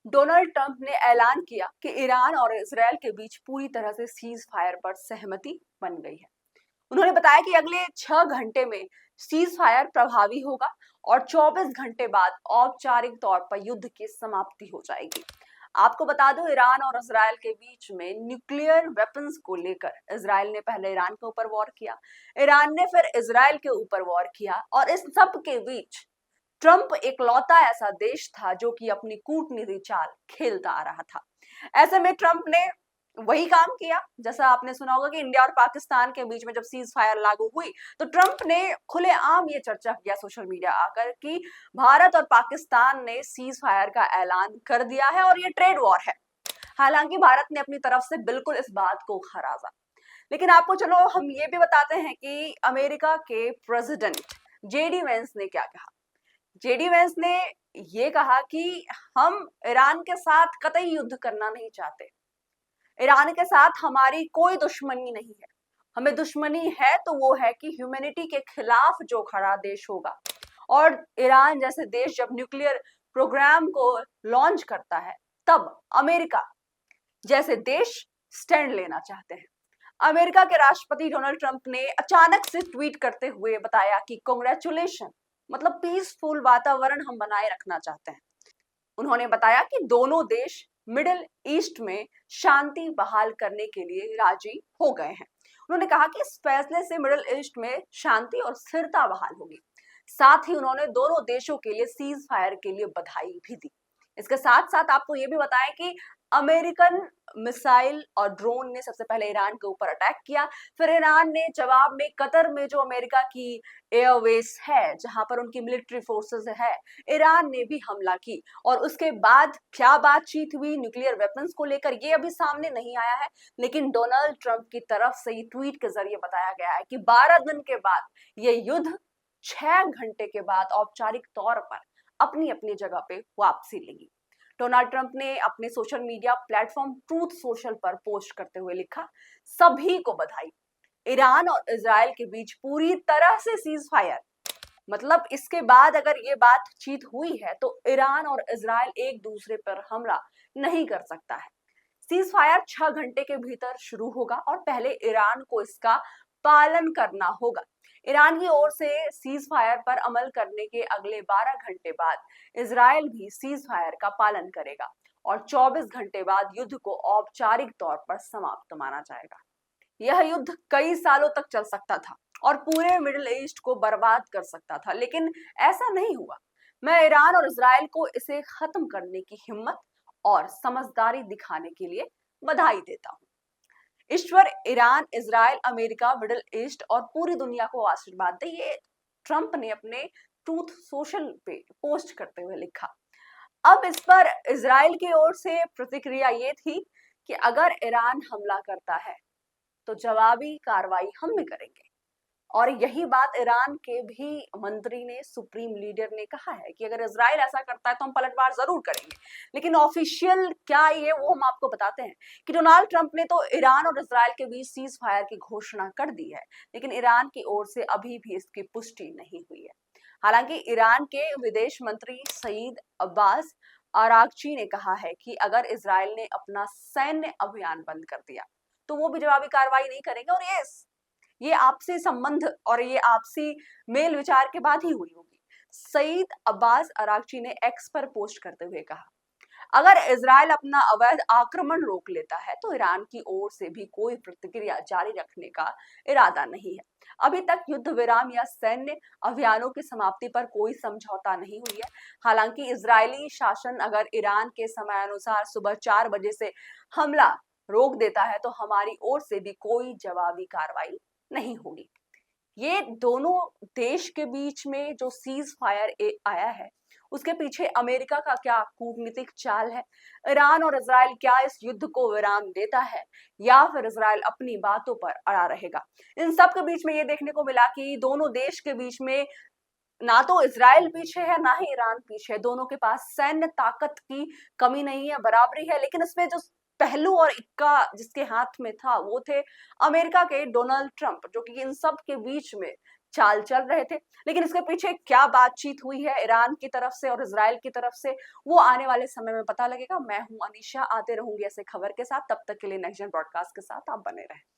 Donald Trump ने ऐलान किया कि ईरान और इसराइल के बीच पूरी तरह से सीज फायर पर सहमति बन गई है। उन्होंने बताया कि अगले 6 घंटे में सीज फायर प्रभावी होगा और 24 घंटे बाद औपचारिक तौर पर युद्ध की समाप्ति हो जाएगी। आपको बता दो, ईरान और इसराइल के बीच में न्यूक्लियर वेपन्स को लेकर इसराइल ने पहले ईरान के ऊपर वॉर किया, ईरान ने फिर इसराइल के ऊपर वॉर किया और इस सब के बीच ट्रंप एकलौता ऐसा देश था जो कि अपनी कूटनीति चाल खेलता आ रहा था। ऐसे में ट्रंप ने वही काम किया जैसा आपने सुना होगा कि इंडिया और पाकिस्तान के बीच में जब सीज फायर लागू हुई तो ट्रंप ने खुलेआम ये चर्चा किया सोशल मीडिया आकर कि भारत और पाकिस्तान ने सीज फायर का ऐलान कर दिया है और ये ट्रेड वॉर है। हालांकि भारत ने अपनी तरफ से बिल्कुल इस बात को खराजा, लेकिन आपको चलो हम ये भी बताते हैं कि अमेरिका के प्रेसिडेंट जेडी वेंस ने क्या कहा। जेडी वेंस ने ये कहा कि हम ईरान के साथ कतई युद्ध करना नहीं चाहते, ईरान के साथ हमारी कोई दुश्मनी नहीं है, हमें दुश्मनी है तो वो है कि ह्यूमैनिटी के खिलाफ जो खड़ा देश होगा। और ईरान जैसे देश जब न्यूक्लियर प्रोग्राम को लॉन्च करता है तब अमेरिका जैसे देश स्टैंड लेना चाहते हैं। अमेरिका के राष्ट्रपति डोनाल्ड ट्रंप ने अचानक से ट्वीट करते हुए बताया कि कांग्रेचुलेशन, मतलब पीसफुल वातावरण हम बनाए रखना चाहते हैं। उन्होंने बताया कि दोनों देश मिडिल ईस्ट में शांति बहाल करने के लिए राजी हो गए हैं। उन्होंने कहा कि इस फैसले से मिडिल ईस्ट में शांति और स्थिरता बहाल होगी। साथ ही उन्होंने दोनों देशों के लिए सीज फायर के लिए बधाई भी दी। इसके साथ साथ आपको ये भी बताएं कि अमेरिकन मिसाइल और ड्रोन ने सबसे पहले ईरान के ऊपर अटैक किया, फिर ईरान ने जवाब में कतर में जो अमेरिका की एयरवेस है जहां पर उनकी मिलिट्री फोर्सेस है, ईरान ने भी हमला की। और उसके बाद क्या बातचीत हुई न्यूक्लियर वेपन्स को लेकर ये अभी सामने नहीं आया है, लेकिन डोनाल्ड ट्रंप की तरफ से ये ट्वीट के जरिए बताया गया है कि 12 दिन के बाद ये युद्ध 6 घंटे के बाद औपचारिक तौर पर अपनी अपनी जगह पे वापसी लेगी। डोनाल्ड ट्रंप ने अपने social media platform truth social पर पोस्ट करते हुए लिखा, सभी को बधाई, ईरान और इजराइल के बीच पूरी तरह से सीज फायर। मतलब इसके बाद अगर ये बातचीत हुई है तो ईरान और इजराइल एक दूसरे पर हमला नहीं कर सकता है। सीज फायर 6 घंटे के भीतर शुरू होगा और पहले ईरान को इसका पालन करना होगा। ईरान की ओर से सीज फायर पर अमल करने के अगले 12 घंटे बाद इजराइल भी सीज फायर का पालन करेगा और 24 घंटे बाद युद्ध को औपचारिक तौर पर समाप्त माना जाएगा। यह युद्ध कई सालों तक चल सकता था और पूरे मिडिल ईस्ट को बर्बाद कर सकता था, लेकिन ऐसा नहीं हुआ। मैं ईरान और इजराइल को इसे खत्म करने की हिम्मत और समझदारी दिखाने के लिए बधाई देता हूँ। ईश्वर Iran, Israel, America, Middle East और पूरी दुनिया को आशीर्वाद दे, ये ट्रंप ने अपने ट्रूथ सोशल पे पोस्ट करते हुए लिखा। अब इस पर इजराइल की ओर से प्रतिक्रिया ये थी कि अगर ईरान हमला करता है तो जवाबी कार्रवाई हम भी करेंगे। और यही बात ईरान के भी मंत्री ने, सुप्रीम लीडर ने कहा है कि अगर इजराइल ऐसा करता है तो हम पलटवार जरूर करेंगे। लेकिन ऑफिशियल क्या ये वो हम आपको बताते हैं कि डोनाल्ड ट्रंप ने तो ईरान और इजराइल के बीच सीज फायर की घोषणा कर दी है, लेकिन ईरान की ओर से अभी भी इसकी पुष्टि नहीं हुई है। हालांकि ईरान के विदेश मंत्री सईद अब्बास अरागची ने कहा है कि अगर इजराइल ने अपना सैन्य अभियान बंद कर दिया तो वो भी जवाबी कार्रवाई नहीं करेंगे और ये आपसी संबंध और ये आपसी मेल विचार के बाद ही हुई होगी। सईद अब्बास अरागची ने एक्स पर पोस्ट करते हुए कहा, अगर इजराइल अपना अवैध आक्रमण रोक लेता है तो ईरान की ओर से भी कोई प्रतिक्रिया जारी रखने का इरादा नहीं है। अभी तक युद्ध विराम या सैन्य अभियानों की समाप्ति पर कोई समझौता नहीं हुई है। हालांकि इजरायली शासन अगर ईरान के समयानुसार सुबह 4 बजे से हमला रोक देता है तो हमारी ओर से भी कोई जवाबी कार्रवाई नहीं होगी। ये दोनों देश के बीच में जो सीज फायर आया है उसके पीछे अमेरिका का क्या कूटनीतिक चाल है? ईरान और इजराइल क्या इस युद्ध को विराम देता है या फिर इजराइल अपनी बातों पर अड़ा रहेगा? इन सब के बीच में ये देखने को मिला कि दोनों देश के बीच में ना तो इजराइल पीछे है ना ही ईरान पीछे है। दोनों के पास सैन्य ताकत की कमी नहीं है, बराबरी है। लेकिन इसमें जो पहलू और इक्का जिसके हाथ में था वो थे अमेरिका के डोनाल्ड ट्रंप, जो कि इन सब के बीच में चाल चल रहे थे। लेकिन इसके पीछे क्या बातचीत हुई है ईरान की तरफ से और इजराइल की तरफ से, वो आने वाले समय में पता लगेगा। मैं हूं अनीशा, आते रहूंगी ऐसे खबर के साथ। तब तक के लिए नेक्स्ट जेन ब्रॉडकास्ट के साथ आप बने रहें।